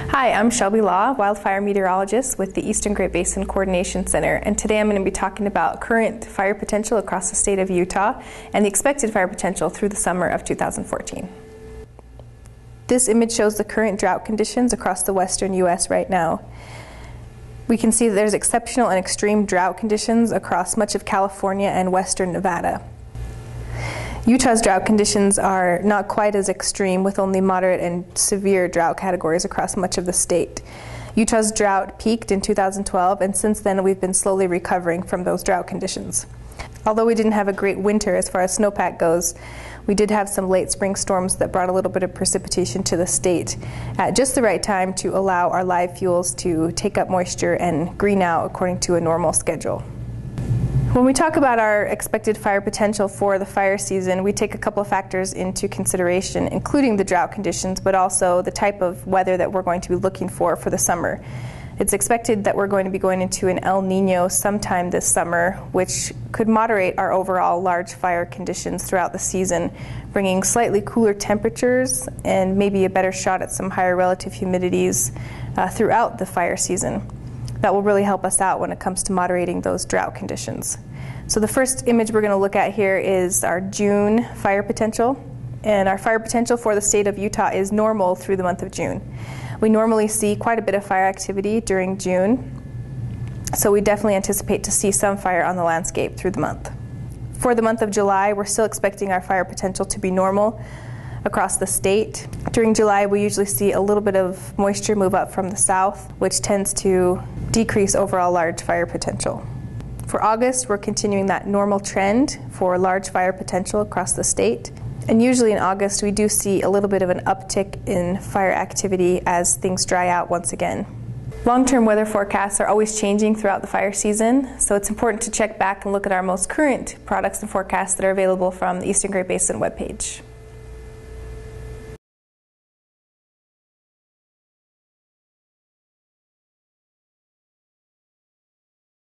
Hi, I'm Shelby Law, Wildfire Meteorologist with the Eastern Great Basin Coordination Center, and today I'm going to be talking about current fire potential across the state of Utah and the expected fire potential through the summer of 2014. This image shows the current drought conditions across the western U.S. right now. We can see that there's exceptional and extreme drought conditions across much of California and western Nevada. Utah's drought conditions are not quite as extreme, with only moderate and severe drought categories across much of the state. Utah's drought peaked in 2012, and since then we've been slowly recovering from those drought conditions. Although we didn't have a great winter as far as snowpack goes, we did have some late spring storms that brought a little bit of precipitation to the state at just the right time to allow our live fuels to take up moisture and green out according to a normal schedule. When we talk about our expected fire potential for the fire season, we take a couple of factors into consideration, including the drought conditions, but also the type of weather that we're going to be looking for the summer. It's expected that we're going to be going into an El Nino sometime this summer, which could moderate our overall large fire conditions throughout the season, bringing slightly cooler temperatures and maybe a better shot at some higher relative humidities throughout the fire season. That will really help us out when it comes to moderating those drought conditions. So the first image we're going to look at here is our June fire potential. And our fire potential for the state of Utah is normal through the month of June. We normally see quite a bit of fire activity during June, so we definitely anticipate to see some fire on the landscape through the month. For the month of July, we're still expecting our fire potential to be normal across the state. During July, we usually see a little bit of moisture move up from the south, which tends to decrease overall large fire potential. For August, we're continuing that normal trend for large fire potential across the state. And usually in August, we do see a little bit of an uptick in fire activity as things dry out once again. Long-term weather forecasts are always changing throughout the fire season, so it's important to check back and look at our most current products and forecasts that are available from the Eastern Great Basin webpage.